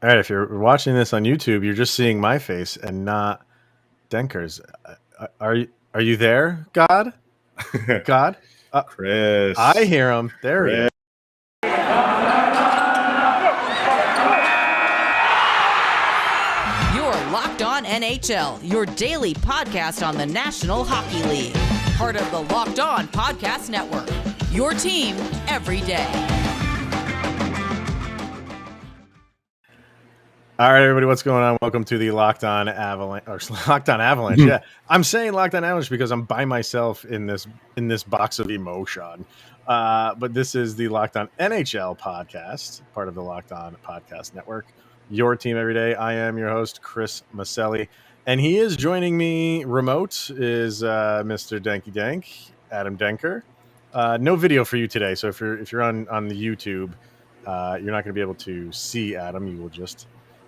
All right, if you're watching this on YouTube, you're just seeing my face and not Denker's. Are you there, God? God? I Chris. hear him. There he is. You're Locked On NHL, your daily podcast on the National Hockey League. Part of the Locked On Podcast Network, your team every day. All right, everybody, what's going on? Welcome to the Locked On Avalanche, or Locked On Avalanche. Yeah, I'm saying Locked On Avalanche because I'm by myself in this box of emotion. But this is the Locked On NHL podcast, part of the Locked On Podcast Network. Your team every day. I am your host, Chris Maselli, and he is joining me remote. Is Mr. Danky Dank, Adam Denker. No video for you today, so if you're on the YouTube, you're not going to be able to see Adam. You will just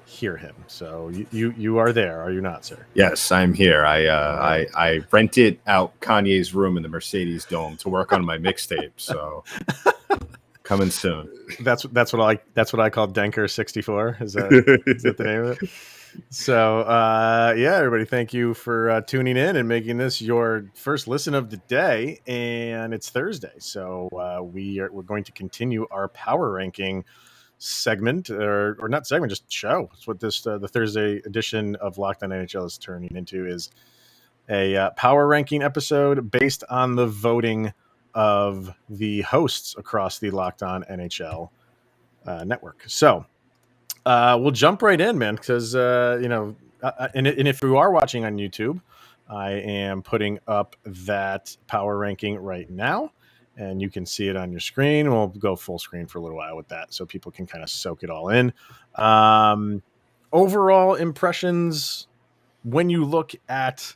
hear him. So you are there, are you not, sir? Yes, I'm here. Right. I rented out Kanye's room in the Mercedes Dome to work on my mixtape. So coming soon. That's what I call Denker 64. Is that the name of it? So yeah, everybody, thank you for tuning in and making this your first listen of the day. And it's Thursday, so we're going to continue our power ranking segment, or not segment, just show. It's what this the Thursday edition of Locked On NHL is turning into, is a power ranking episode based on the voting of the hosts across the Locked On NHL network. So we'll jump right in, man, because and if you are watching on YouTube, I am putting up that power ranking right now, and you can see it on your screen. We'll go full screen for a little while with that, so people can kind of soak it all in. Overall impressions when you look at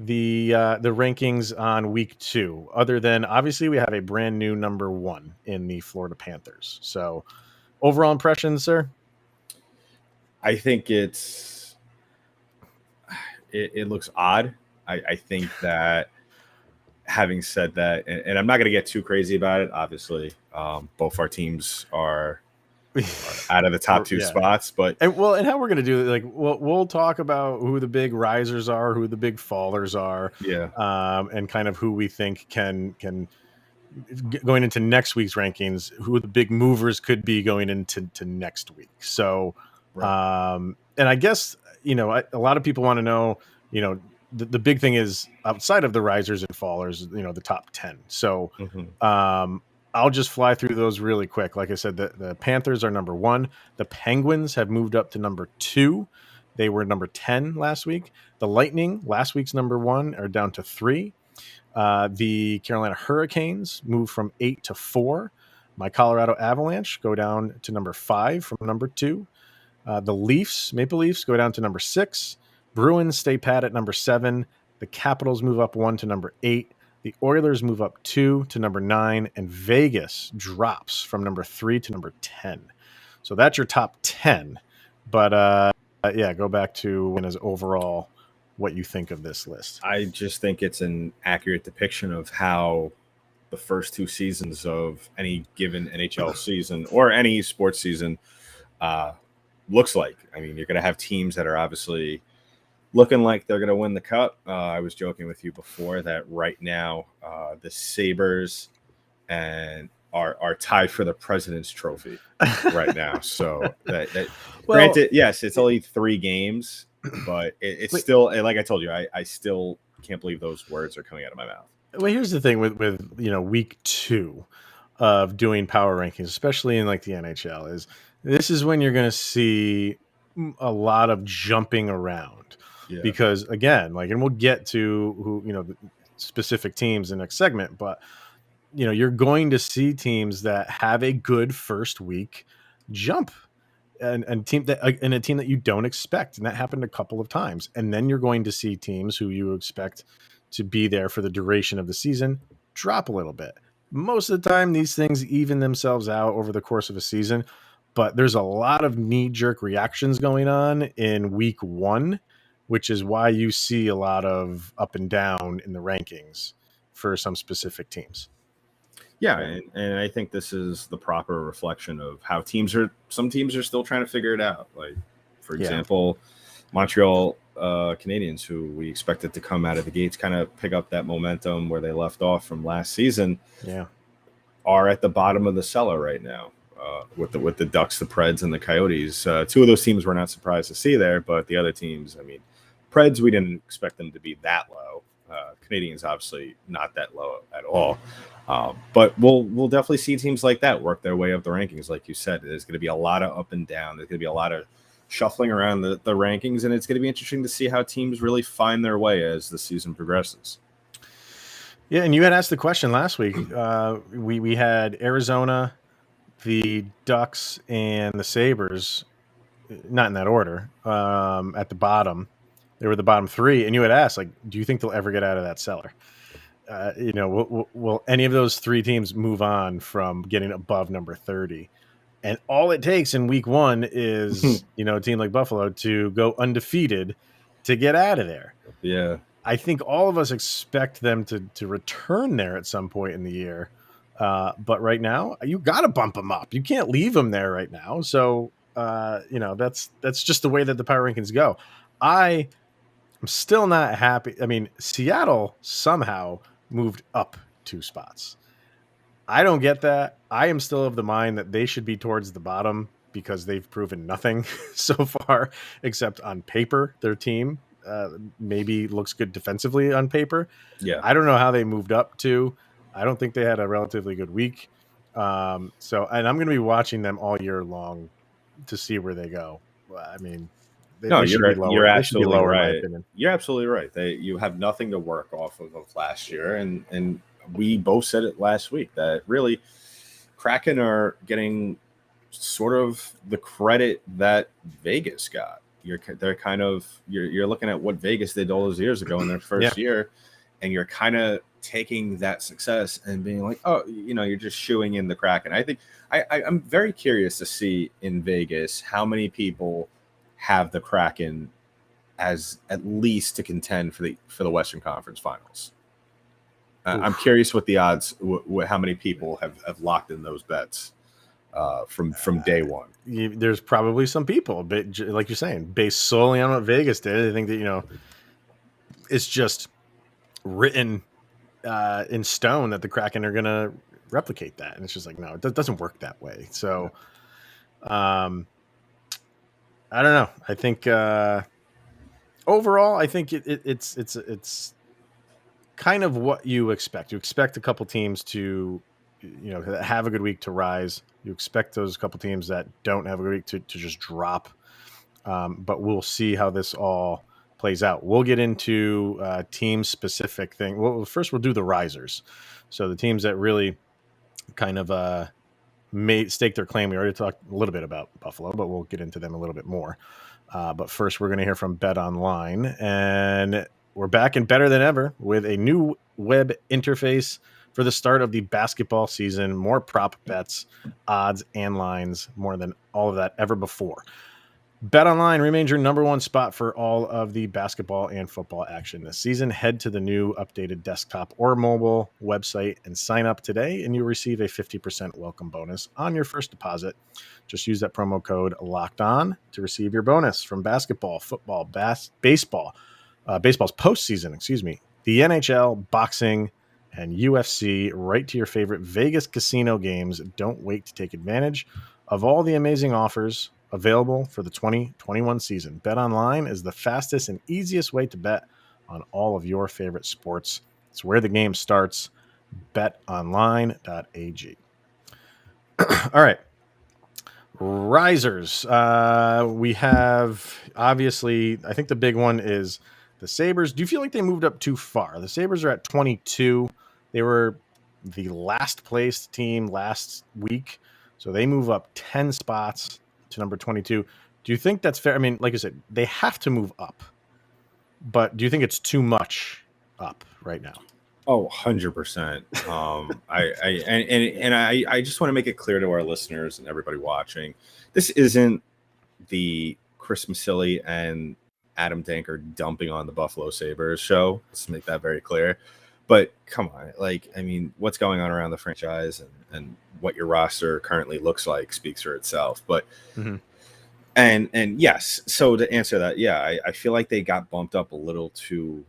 the rankings on week 2, other than obviously we have a brand new number 1 in the Florida Panthers. So overall impressions, sir? I think it looks odd. I think that, having said that, and I'm not going to get too crazy about it, obviously, both our teams are out of the top 2 spots, but and how we're going to do it, like we'll talk about who the big risers are, who the big fallers are, and kind of who we think can going into next week's rankings, who the big movers could be going into next week. So and I guess a lot of people want to know, the big thing is outside of the risers and fallers, the top 10. So I'll just fly through those really quick. Like I said, the Panthers are number 1. The Penguins have moved up to number 2. They were number 10 last week. The Lightning, last week's number 1, are down to 3. The Carolina Hurricanes move from 8 to 4. My Colorado Avalanche go down to number 5 from number 2. The Maple Leafs go down to number 6. Bruins stay pat at number 7. The Capitals move up 1 to number 8. The Oilers move up 2 to number 9. And Vegas drops from number 3 to number 10. So that's your top 10. But yeah, go back to when is overall what you think of this list. I just think it's an accurate depiction of how the first 2 seasons of any given NHL season or any sports season looks like. I mean, you're going to have teams that are obviously looking like they're going to win the cup. I was joking with you before that right now the Sabres are tied for the President's Trophy right now. So granted, yes, it's only 3 games, but it's still, like I told you, I still can't believe those words are coming out of my mouth. Well, here's the thing with week 2 of doing power rankings, especially in like the NHL, is this is when you're going to see a lot of jumping around. Yeah. Because again, and we'll get to who the specific teams in the next segment, but you're going to see teams that have a good first week jump and a team that you don't expect, and that happened a couple of times. And then you're going to see teams who you expect to be there for the duration of the season drop a little bit. Most of the time, these things even themselves out over the course of a season, but there's a lot of knee-jerk reactions going on in week 1, which is why you see a lot of up and down in the rankings for some specific teams. Yeah, and I think this is the proper reflection of how some teams are still trying to figure it out. Like, for example, Montreal Canadiens, who we expected to come out of the gates, kind of pick up that momentum where they left off from last season. Yeah, are at the bottom of the cellar right now with the Ducks, the Preds, and the Coyotes. Two of those teams we're not surprised to see there, but the other teams, I mean, Preds, we didn't expect them to be that low. Canadians, obviously, not that low at all. But we'll definitely see teams like that work their way up the rankings. Like you said, there's going to be a lot of up and down. There's going to be a lot of shuffling around the rankings, and it's going to be interesting to see how teams really find their way as the season progresses. Yeah, and you had asked the question last week. We had Arizona, the Ducks, and the Sabres, not in that order, at the bottom. They were the bottom three, and you had asked, like, do you think they'll ever get out of that cellar? Will any of those three teams move on from getting above number 30? And all it takes in week one is, a team like Buffalo to go undefeated to get out of there. Yeah. I think all of us expect them to return there at some point in the year. But right now, you got to bump them up. You can't leave them there right now. So, that's just the way that the power rankings go. I'm still not happy. I mean, Seattle somehow moved up 2 spots. I don't get that. I am still of the mind that they should be towards the bottom because they've proven nothing so far, except on paper. Their team maybe looks good defensively on paper. Yeah. I don't know how they moved up to. I don't think they had a relatively good week. And I'm going to be watching them all year long to see where they go. I mean, they should be lower. You're absolutely they should be lower, right. in my opinion. You're absolutely right. You have nothing to work off of last year, and we both said it last week that really Kraken are getting sort of the credit that Vegas got. They're kind of you're looking at what Vegas did all those years ago in their first year, and you're kind of taking that success and being like, oh, you're just shooing in the Kraken. I think I'm very curious to see in Vegas how many people have the Kraken as at least to contend for the Western Conference Finals. I'm curious what the odds, how many people have locked in those bets from day one. There's probably some people, but like you're saying, based solely on what Vegas did, I think that it's just written in stone that the Kraken are going to replicate that, and it's just like, no, it doesn't work that way. So, I don't know. I think overall, I think it's kind of what you expect. You expect a couple teams to, have a good week to rise. You expect those couple teams that don't have a good week to just drop. But we'll see how this all plays out. We'll get into team specific thing. Well, first we'll do the risers. So the teams that really kind of stake their claim. We already talked a little bit about Buffalo, but we'll get into them a little bit more. But first, we're going to hear from Bet Online, and we're back and better than ever with a new web interface for the start of the basketball season. More prop bets, odds, and lines, more than all of that ever before. Bet Online remains your number one spot for all of the basketball and football action this season. Head to the new updated desktop or mobile website and sign up today, and you'll receive a 50% welcome bonus on your first deposit. Just use that promo code LOCKEDON to receive your bonus from basketball, football, baseball, baseball's postseason, the NHL, boxing, and UFC, right to your favorite Vegas casino games. Don't wait to take advantage of all the amazing offers available for the 2021 season. Bet Online is the fastest and easiest way to bet on all of your favorite sports. It's where the game starts. betonline.ag. All right. Risers. We have, obviously, I think the big one is the Sabres. Do you feel like they moved up too far? The Sabres are at 22. They were the last placed team last week, so they move up 10 spots to number 22. Do you think that's fair? I mean, like I said, they have to move up, but do you think it's too much up right now? Oh, 100%. I just want to make it clear to our listeners and everybody watching, this isn't the Chris Masilli and Adam Danker dumping on the Buffalo Sabres show. Let's make that very clear. But come on, like, I mean, what's going on around the franchise and what your roster currently looks like speaks for itself. But and yes, so to answer that, yeah, I feel like they got bumped up a little too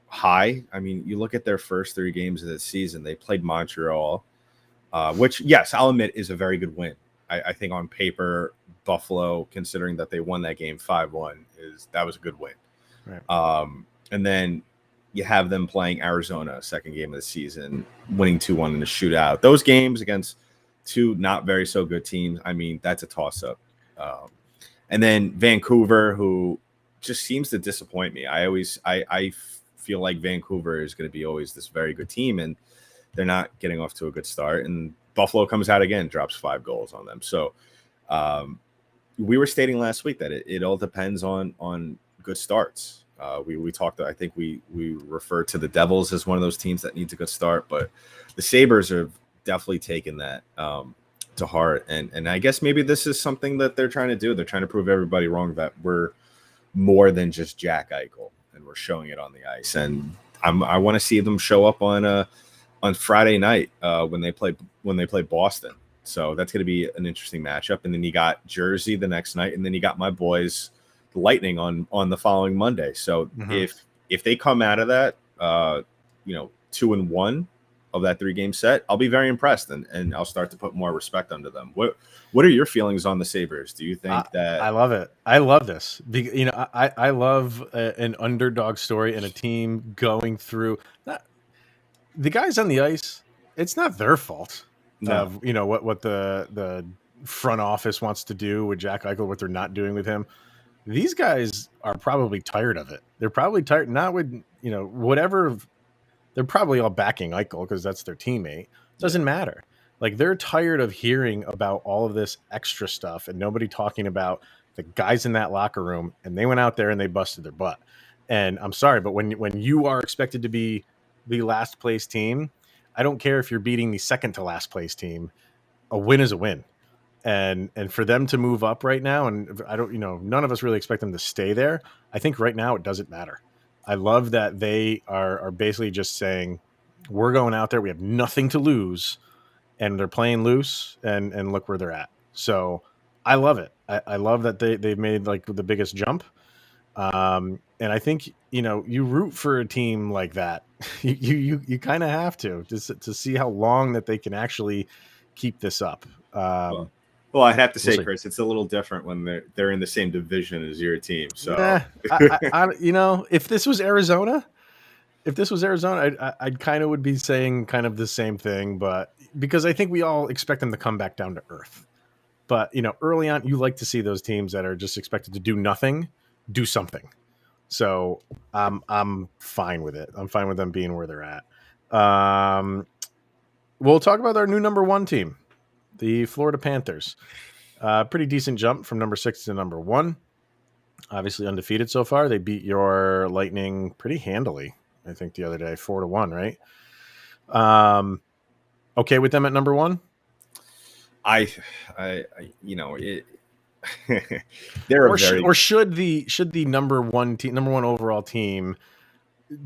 high. I mean, you look at their first 3 games of the season, they played Montreal, which, yes, I'll admit is a very good win. I think on paper, Buffalo, considering that they won that game 5-1, that was a good win. Right. And then you have them playing Arizona, second game of the season, winning 2-1 in a shootout. Those games against 2 not very so good teams, I mean, that's a toss-up. And then Vancouver, who just seems to disappoint me. I feel like Vancouver is going to be always this very good team, and they're not getting off to a good start. And Buffalo comes out again, drops 5 goals on them. So we were stating last week that it all depends on good starts. We talked, I think we referred to the Devils as one of those teams that needs a good start, but the Sabres have definitely taken that to heart. And I guess maybe this is something that they're trying to do. They're trying to prove everybody wrong that we're more than just Jack Eichel, and we're showing it on the ice. And I want to see them show up on Friday night when they play Boston. So that's going to be an interesting matchup. And then you got Jersey the next night, and then you got my boys, the Lightning, on the following Monday. So if they come out of that, 2-1 of that 3-game set, I'll be very impressed, and I'll start to put more respect under them. What are your feelings on the Sabres? Do you think that I love it? I love this. I love an underdog story and a team going through the guys on the ice. It's not their fault of what the front office wants to do with Jack Eichel, what they're not doing with him. These guys are probably tired of it. They're probably tired, not with whatever. They're probably all backing Eichel because that's their teammate. Doesn't matter. Like, they're tired of hearing about all of this extra stuff and nobody talking about the guys in that locker room. And they went out there and they busted their butt. And I'm sorry, but when you are expected to be the last place team, I don't care if you're beating the second to last place team. A win is a win. And for them to move up right now, and I don't, none of us really expect them to stay there. I think right now it doesn't matter. I love that they are basically just saying, we're going out there, we have nothing to lose, and they're playing loose, and look where they're at. So I love it. I love that they've made like the biggest jump. And I think, you root for a team like that. you kind of have to, just to see how long that they can actually keep this up. Well, I'd have to say, Chris, it's a little different when they're in the same division as your team. So, if this was Arizona, I kind of would be saying kind of the same thing, but because I think we all expect them to come back down to earth. But early on, you like to see those teams that are just expected to do nothing, do something. So I'm fine with it. I'm fine with them being where they're at. We'll talk about our new number 1 team, the Florida Panthers. Pretty decent jump from number 6 to number 1. Obviously undefeated so far. They beat your Lightning pretty handily, I think, the other day, 4-1, right? Okay with them at number 1? They're or should the number 1 team, number 1 overall team,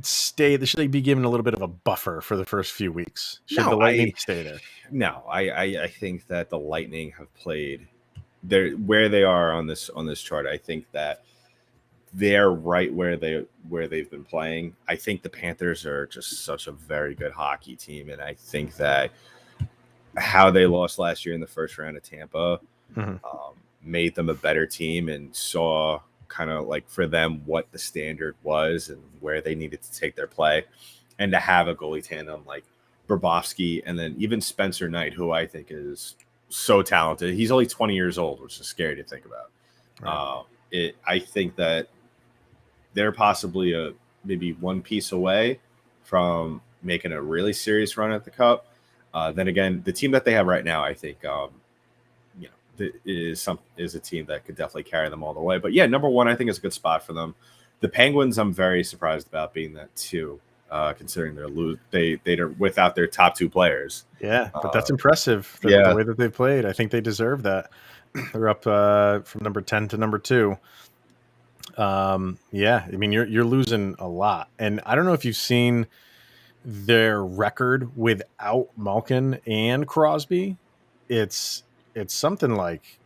should they be given a little bit of a buffer for the first few weeks? Should the Lightning stay there? No, I think that the Lightning have played where they are on this chart. I think that they're right where they've been playing. I think the Panthers are just such a very good hockey team, and I think that how they lost last year in the first round of Tampa made them a better team, and saw kind of like for them what the standard was and where they needed to take their play. And to have a goalie tandem like Bobrovsky and then even Spencer Knight, who I think is so talented. He's only 20 years old, which is scary to think about. Right. I think that they're possibly maybe one piece away from making a really serious run at the Cup. Then again, the team that they have right now, I think, is a team that could definitely carry them all the way. But yeah, number 1, I think is a good spot for them. The Penguins, I'm very surprised about being that too, considering they're without their top 2 players. Yeah, but that's impressive. The way that they played, I think they deserve that. They're up from number 10 to number 2. I mean, you're losing a lot, and I don't know if you've seen their record without Malkin and Crosby, it's something like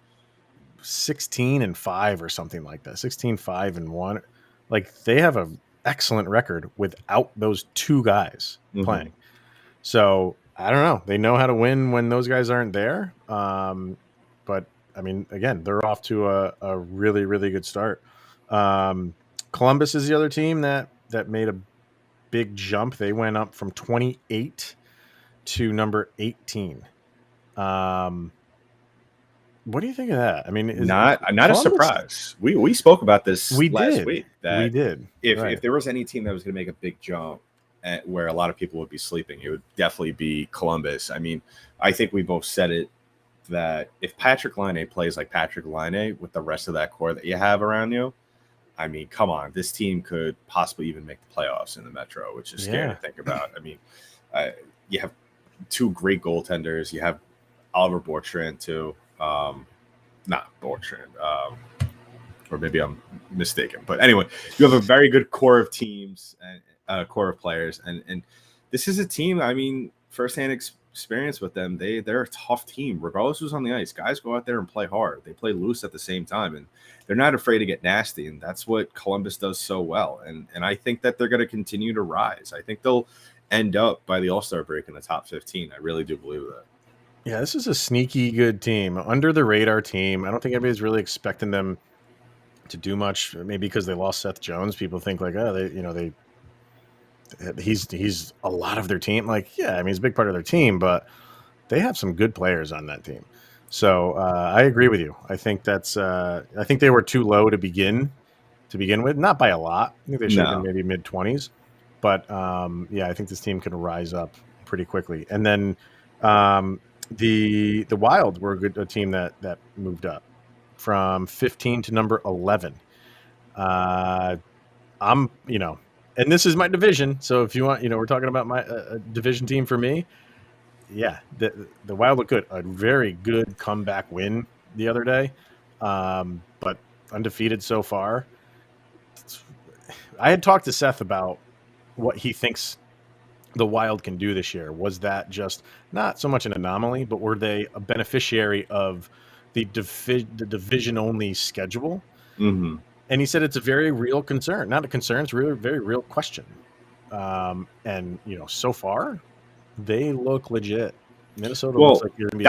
16-5 or something like that. 16-5-1. Like, they have an excellent record without those two guys playing. So I don't know. They know how to win when those guys aren't there. But I mean, again, they're off to a really, really good start. Columbus is the other team that made a big jump. They went up from 28 to number 18. What do you think of that? I mean, not Columbus, a surprise. We spoke about this last week. That we did. If there was any team that was going to make a big jump where a lot of people would be sleeping, it would definitely be Columbus. I mean, I think we both said it, that if Patrick Laine plays like Patrick Laine with the rest of that core that you have around you, I mean, come on, this team could possibly even make the playoffs in the Metro, which is scary to think about. I mean, you have two great goaltenders. You have Oliver Bortrand too. Not Bortrand, or maybe I'm mistaken. But anyway, you have a very good core of teams and core of players, and this is a team. I mean, firsthand experience with them. They're a tough team, regardless who's on the ice. Guys go out there and play hard. They play loose at the same time, and they're not afraid to get nasty. And that's what Columbus does so well. And I think that they're going to continue to rise. I think they'll end up by the All-Star break in the top 15. I really do believe that. Yeah, this is a sneaky good team, under the radar team. I don't think anybody's really expecting them to do much. Maybe because they lost Seth Jones, people think like, oh, he's a lot of their team. Like, yeah, I mean, he's a big part of their team, but they have some good players on that team. So I agree with you. I think I think they were too low to begin with, not by a lot. I think they should have been maybe mid-20s, but yeah, I think this team can rise up pretty quickly. And then the Wild were a team that moved up from 15 to number 11. I'm, and this is my division. So if you want, we're talking about my division team for me. Yeah, the Wild look good. A very good comeback win the other day, but undefeated so far. I had talked to Seth about what he thinks the Wild can do this year. Was that just not so much an anomaly, but were they a beneficiary of the division-only schedule? Mm-hmm. And he said it's a very real concern. Not a concern, it's really a very real question. And, so far, they look legit. Minnesota looks like you're going to be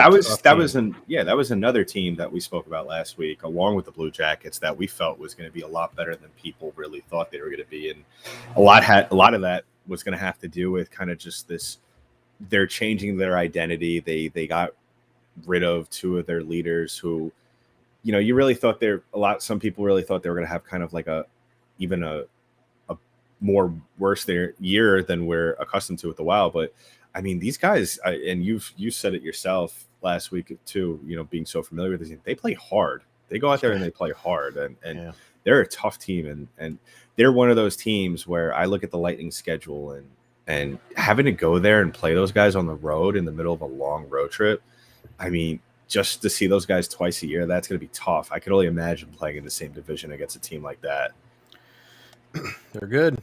that was another team that we spoke about last week, along with the Blue Jackets, that we felt was going to be a lot better than people really thought they were going to be. And a lot of that was going to have to do with kind of just this, they're changing their identity. They got rid of two of their leaders who, you really thought some people really thought they were going to have kind of like a more worse year than we're accustomed to with the Wild. But I mean, these guys, and you said it yourself last week too, being so familiar with this team, they play hard. They go out there and they play hard, and they're a tough team, and they're one of those teams where I look at the Lightning schedule and having to go there and play those guys on the road in the middle of a long road trip. I mean, just to see those guys twice a year, that's going to be tough. I could only imagine playing in the same division against a team like that. They're good.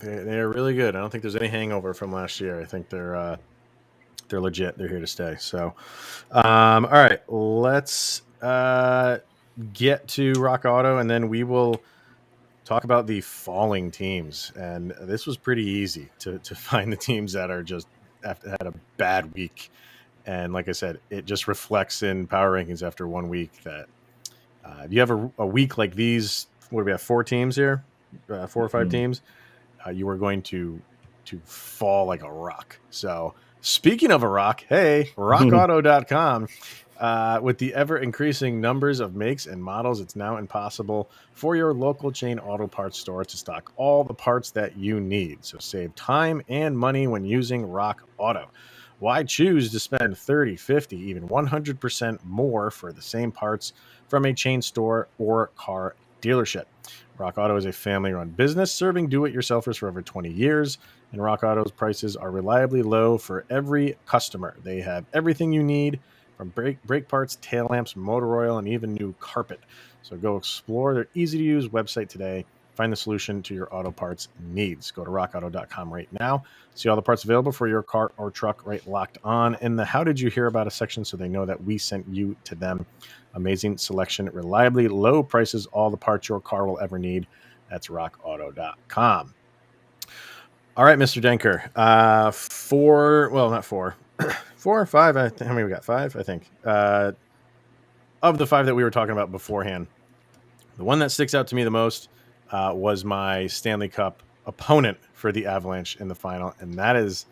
They're really good. I don't think there's any hangover from last year. I think they're legit. They're here to stay. So, all right, let's get to Rock Auto, and then we will talk about the falling teams. And this was pretty easy to find the teams that are just had a bad week. And like I said, it just reflects in power rankings after 1 week that if you have a week like these, what do we have, 4 teams here, 4 or 5 teams, you are going to fall like a rock. So speaking of a rock, hey, rockauto.com. With the ever-increasing numbers of makes and models, it's now impossible for your local chain auto parts store to stock all the parts that you need. So save time and money when using Rock Auto. Why choose to spend 30, 50, even 100% more for the same parts from a chain store or car dealership? Rock Auto is a family-run business serving do-it-yourselfers for over 20 years, and Rock Auto's prices are reliably low for every customer. They have everything you need, from brake parts, tail lamps, motor oil, and even new carpet. So go explore their easy-to-use website today Find the solution to your auto parts needs. Go to rockauto.com right now. See all the parts available for your car or truck right locked on in the How Did You Hear About Us section so they know that we sent you to them. Amazing selection, reliably low prices, all the parts your car will ever need. That's rockauto.com. All right, Mr. Denker. Not four. 4 or 5. How many we got? 5, I think. Of the 5 that we were talking about beforehand, the one that sticks out to me the most was my Stanley Cup opponent for the Avalanche in the final, and that is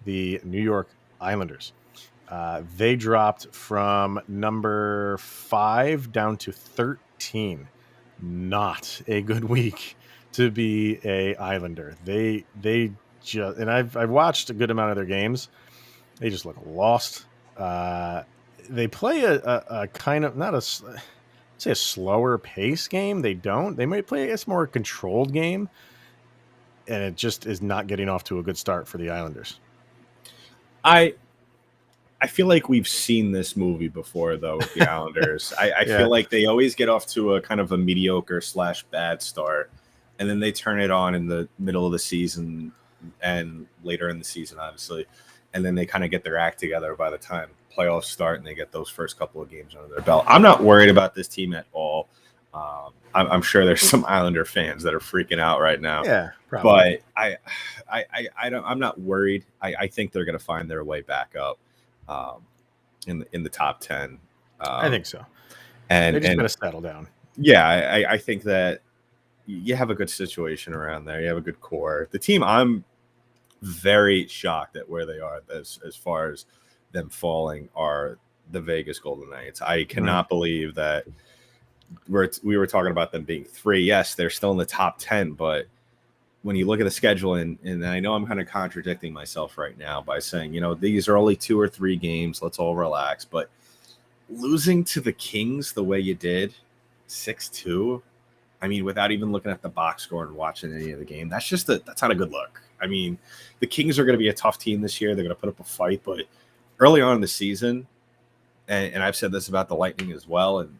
the New York Islanders. They dropped from number 5 down to 13. Not a good week to be a Islander. They just, and I've watched a good amount of their games. They just look lost. They play a kind of not a say a slower pace game. They don't. They might play a more controlled game, and it just is not getting off to a good start for the Islanders. I feel like we've seen this movie before, though, with the Islanders. I feel like they always get off to a kind of a mediocre / bad start, and then they turn it on in the middle of the season and later in the season, obviously, and then they kind of get their act together by the time playoffs start and they get those first couple of games under their belt. I'm not worried about this team at all. I'm sure there's some Islander fans that are freaking out right now. Yeah, probably. But I'm not worried. I think they're going to find their way back up. In the top 10, I think so, and they're just going to settle down. Yeah, I think that you have a good situation around there. You have a good core. The team, I'm very shocked at where they are as far as them falling, are the Vegas Golden Knights. I cannot believe that we were talking about them being 3. Yes, they're still in the top 10, but when you look at the schedule, and I know I'm kind of contradicting myself right now by saying, these are only 2 or 3 games, let's all relax. But losing to the Kings the way you did, 6-2, I mean, without even looking at the box score and watching any of the game, that's not a good look. I mean, the Kings are going to be a tough team this year. They're going to put up a fight, but early on in the season, and I've said this about the Lightning as well and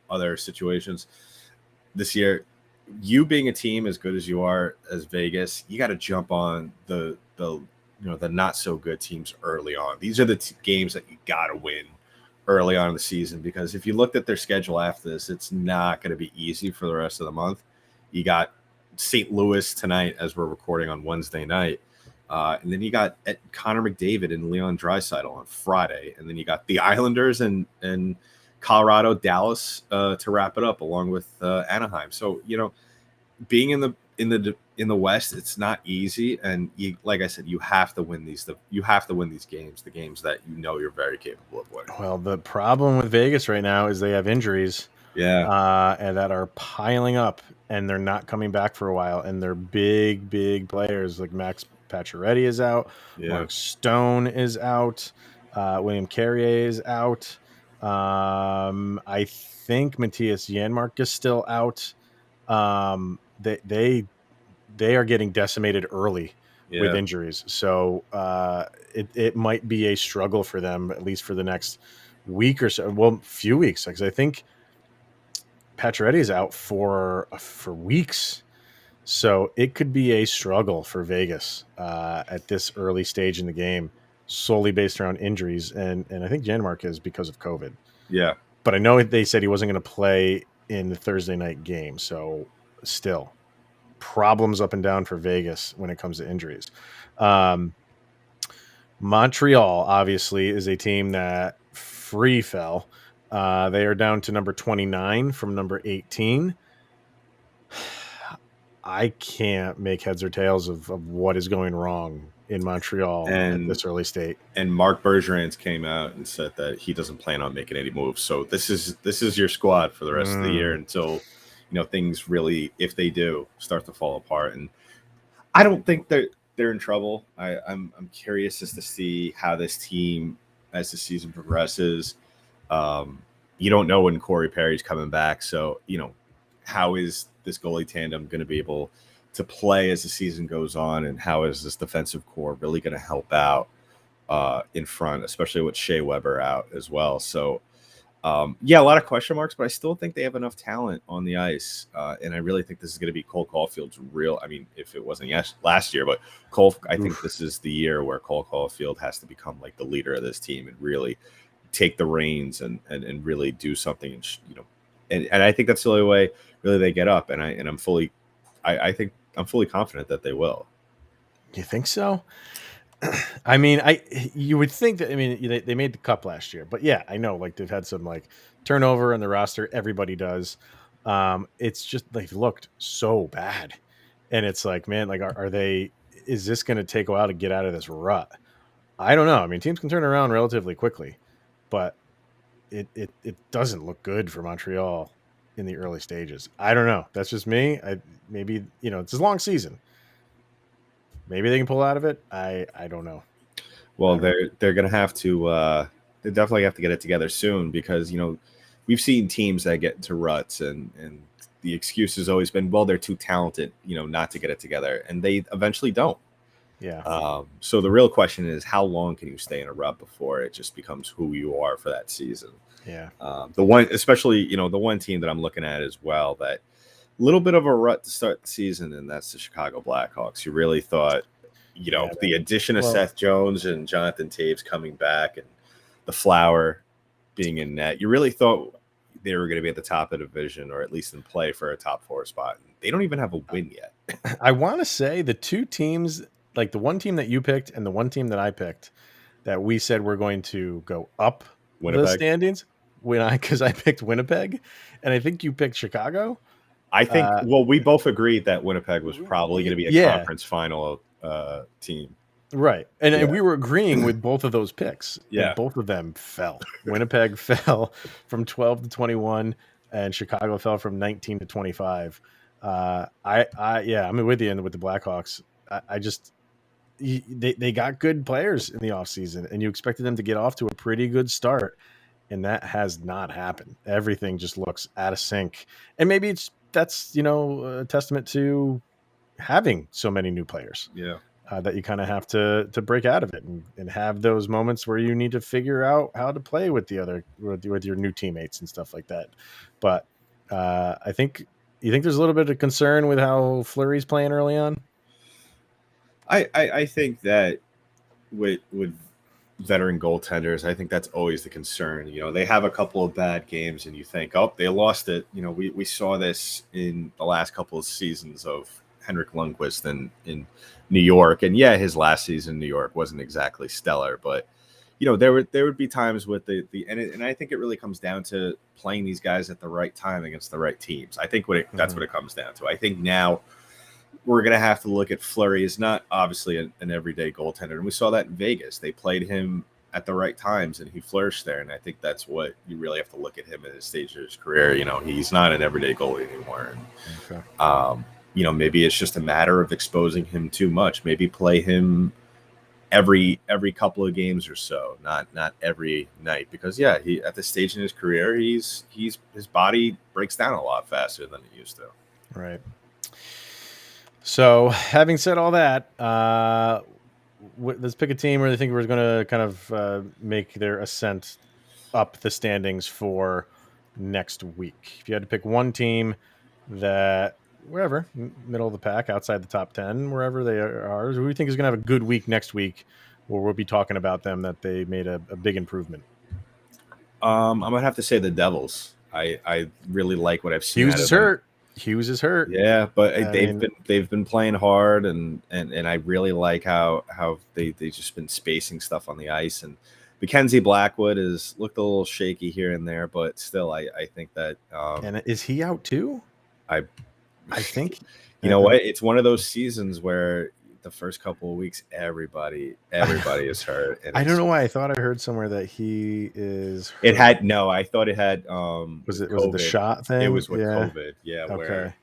other situations this year, you being a team as good as you are as Vegas, you got to jump on the not so good teams early on. These are the games that you got to win early on in the season, because if you looked at their schedule after this, it's not going to be easy for the rest of the month. You got St. Louis tonight as we're recording on Wednesday night. And then you got Connor McDavid and Leon Draisaitl on Friday. And then you got the Islanders and Colorado, Dallas to wrap it up, along with Anaheim. So being in the West, it's not easy, and like I said, you have to win these. You have to win these games, the games that you're very capable of winning. Well, the problem with Vegas right now is they have injuries, and that are piling up, and they're not coming back for a while. And they're big players like Max Pacioretty is out, Mark Stone is out, William Carrier is out. I think Matthias Janmark is still out. They are getting decimated early with injuries. So it might be a struggle for them, at least for the next week or so. Well, few weeks, because I think Pacioretty is out for weeks. So it could be a struggle for Vegas at this early stage in the game, solely based around injuries. And I think Janmark is because of COVID. Yeah. But I know they said he wasn't going to play in the Thursday night game. So still problems up and down for Vegas when it comes to injuries. Montreal obviously is a team that free fell. They are down to number 29 from number 18. I can't make heads or tails of what is going wrong in Montreal at this early state. And Marc Bergeron's came out and said that he doesn't plan on making any moves. So this is your squad for the rest of the year until things really, if they do, start to fall apart. And I don't think they're in trouble. I'm curious as to see how this team, as the season progresses. You don't know when Corey Perry's coming back, so how is this goalie tandem going to be able to play as the season goes on, and how is this defensive core really going to help out in front, especially with Shea Weber out as well. So Yeah, a lot of question marks, but I still think they have enough talent on the ice, and I really think this is going to be Cole Caulfield's real. I mean, if it wasn't last year, but I think this is the year where Cole Caulfield has to become like the leader of this team and really take the reins and really do something. And I think that's the only way really they get up. And I think I'm fully confident that they will. You think so? I mean, you would think that. I mean, they made the cup last year, but yeah, I know like they've had some like turnover in the roster. Everybody does. It's just like looked so bad, and it's like, man, like are they? Is this going to take a while to get out of this rut? I don't know. I mean, teams can turn around relatively quickly, but it doesn't look good for Montreal in the early stages. I don't know. That's just me. Maybe it's a long season. Maybe they can pull out of it. I don't know. Well, they're going to have to. They definitely have to get it together soon because we've seen teams that get into ruts and the excuse has always been, well, they're too talented, not to get it together, and they eventually don't. Yeah. So the real question is, how long can you stay in a rut before it just becomes who you are for that season? Yeah. The one, especially the one team that I'm looking at as well, that little bit of a rut to start the season, and that's the Chicago Blackhawks. You really thought, the addition of Seth Jones and Jonathan Taves coming back and the Flower being in net, you really thought they were going to be at the top of the division or at least in play for a top 4 spot. They don't even have a win yet. I want to say the two teams, like the one team that you picked and the one team that I picked, that we said we're going to go up the standings because I picked Winnipeg and I think you picked Chicago. I think, we both agreed that Winnipeg was probably going to be a conference final team. Right. And we were agreeing with both of those picks. Yeah. Both of them fell. Winnipeg fell from 12 to 21 and Chicago fell from 19 to 25. I'm with you with the Blackhawks. They got good players in the offseason and you expected them to get off to a pretty good start. And that has not happened. Everything just looks out of sync. And maybe that's a testament to having so many new players. Yeah. That you kind of have to break out of it and have those moments where you need to figure out how to play with with your new teammates and stuff like that. But I think there's a little bit of concern with how Fleury's playing early on. I think that with veteran goaltenders, I think that's always the concern. They have a couple of bad games and you think, oh, they lost it. We saw this in the last couple of seasons of Henrik Lundqvist in New York. And yeah, his last season in New York wasn't exactly stellar, but there would be times with and I think it really comes down to playing these guys at the right time against the right teams. I think that's what it comes down to. I think now we're going to have to look at Fleury as not obviously an everyday goaltender. And we saw that in Vegas. They played him at the right times and he flourished there. And I think that's what you really have to look at him at his stage of his career. He's not an everyday goalie anymore. And, okay. Maybe it's just a matter of exposing him too much. Maybe play him every couple of games or so, not every night. Because he at this stage in his career, his body breaks down a lot faster than it used to. Right. So, having said all that, let's pick a team where they think we're going to kind of make their ascent up the standings for next week. If you had to pick one team that wherever, middle of the pack, outside the top 10, wherever they are, who do you think is going to have a good week next week, where we'll be talking about them that they made a big improvement? I'm going to have to say the Devils. I really like what I've seen. Hughes is hurt. Yeah, but they've been playing hard, and I really like how they've just been spacing stuff on the ice. And Mackenzie Blackwood has looked a little shaky here and there, but still, I think that. And is he out too? I think. You know what? It's one of those seasons where the first couple of weeks, everybody is hurt. And I don't know why I thought I heard somewhere that he is hurt. I thought it had was it the shot thing? It was with COVID, where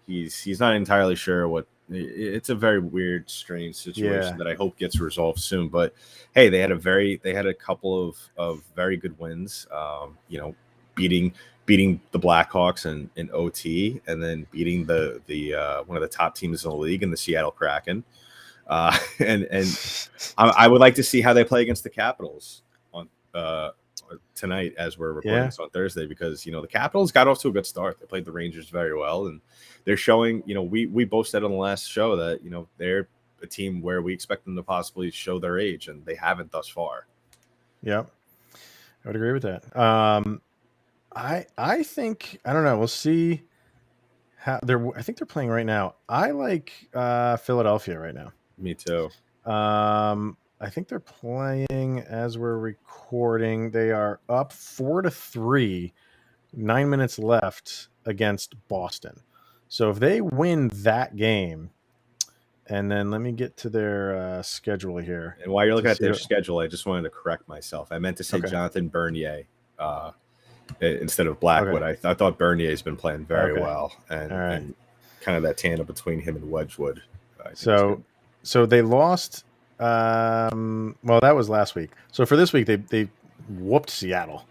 he's not entirely sure what. It's a very weird, strange situation that I hope gets resolved soon. But hey, they had a couple of very good wins. Beating the Blackhawks in OT, and then beating the one of the top teams in the league in the Seattle Kraken. And I would like to see how they play against the Capitals tonight as we're recording this on Thursday, because the Capitals got off to a good start. They played the Rangers very well, and they're showing. We both said on the last show that they're a team where we expect them to possibly show their age, and they haven't thus far. Yep, I would agree with that. I think, I don't know. We'll see how I think they're playing right now. I like Philadelphia right now. Me too. I think they're playing as we're recording. They are up 4-3, 9 minutes left against Boston. So if they win that game, and then let me get to their schedule here. And while you're looking at their schedule, I just wanted to correct myself. I meant to say Jonathan Bernier instead of Blackwood. Okay. I thought Bernier's been playing very well, and kind of that tandem between him and Wedgwood. So they lost. Well, that was last week. So for this week, they whooped Seattle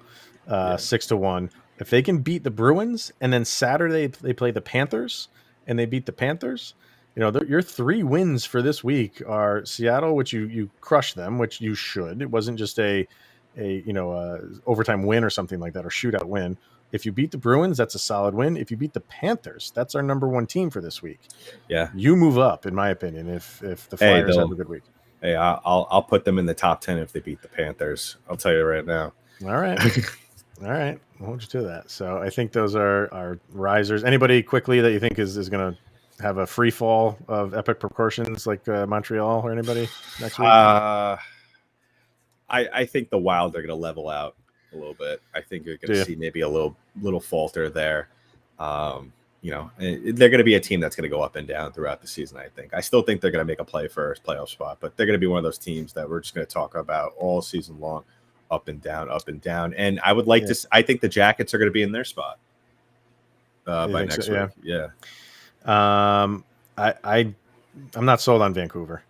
6-1. If they can beat the Bruins, and then Saturday they play the Panthers, and they beat the Panthers, your 3 wins for this week are Seattle, which you crushed them, which you should. It wasn't just a overtime win or something like that, or shootout win. If you beat the Bruins, that's a solid win. If you beat the Panthers, that's our number 1 team for this week. Yeah, you move up, in my opinion, if the Flyers have a good week. Hey, I'll put them in the top 10 if they beat the Panthers. I'll tell you right now. All right. All right. I'll hold you to that. So I think those are our risers. Anybody quickly that you think is going to have a free fall of epic proportions like Montreal or anybody next week? I think the Wild are going to level out a little bit. I think you're going to see maybe a little falter there. They're going to be a team that's going to go up and down throughout the season, I think. I still think they're going to make a play for a playoff spot, but they're going to be one of those teams that we're just going to talk about all season long, up and down, up and down. And I would like to – I think the Jackets are going to be in their spot by next week. Yeah. I'm not sold on Vancouver.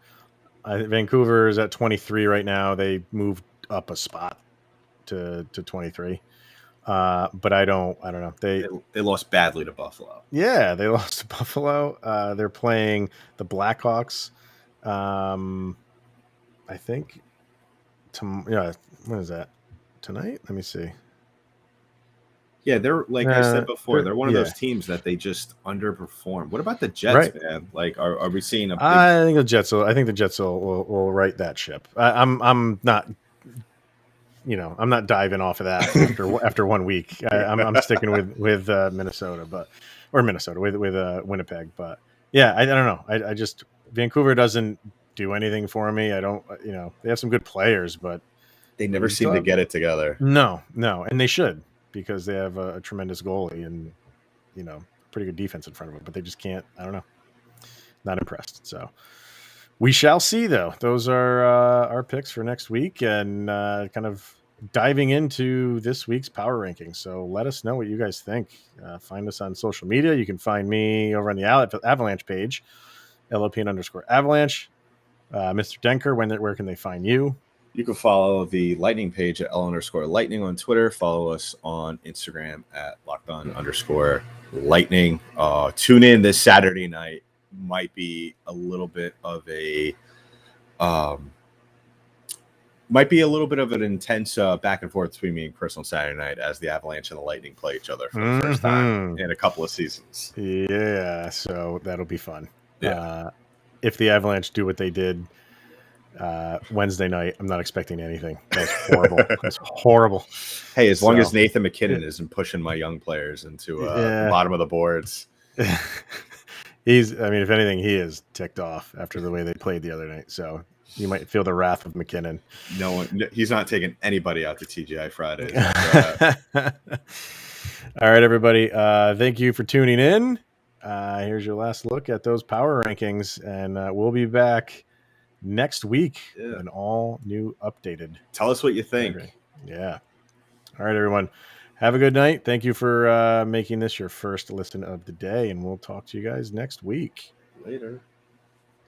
Vancouver is at 23 right now. They moved up a spot to 23. But I don't know. They lost badly to Buffalo. Yeah, they lost to Buffalo. They're playing the Blackhawks. I think. When is that? Tonight? Let me see. Yeah, they're like I said before. They're one of those teams that they just underperform. What about the Jets, man? Like, are we seeing a? I think the Jets will right that ship. I'm not. I'm not diving off of that after 1 week. I'm sticking with Minnesota, with Winnipeg. But yeah, I don't know. I just Vancouver doesn't do anything for me. I don't. They have some good players, but they never seem to get it together. No, and they should, because they have a tremendous goalie and pretty good defense in front of them. But they just can't. I don't know. Not impressed. So. We shall see, though. Those are our picks for next week, and kind of diving into this week's power rankings. So let us know what you guys think. Find us on social media. You can find me over on the Avalanche page, LOPN_Avalanche. Mr. Denker, where can they find you? You can follow the Lightning page at L_Lightning on Twitter. Follow us on Instagram at LockedOn_Lightning. Tune in this Saturday night. Might be a little bit of an intense back and forth between me and Chris on Saturday night as the Avalanche and the Lightning play each other for the first time in a couple of seasons. Yeah, so that'll be fun. Yeah. If the Avalanche do what they did Wednesday night, I'm not expecting anything. That's horrible. That's horrible. Hey, as long as Nathan McKinnon isn't pushing my young players into the bottom of the boards. If anything, he is ticked off after the way they played the other night. So you might feel the wrath of McKinnon. He's not taking anybody out to TGI Fridays. All right, everybody. Thank you for tuning in. Here's your last look at those power rankings, and we'll be back next week. An all new updated. Tell us what you think. Yeah. All right, everyone. Have a good night. Thank you for making this your first listen of the day, and we'll talk to you guys next week. Later.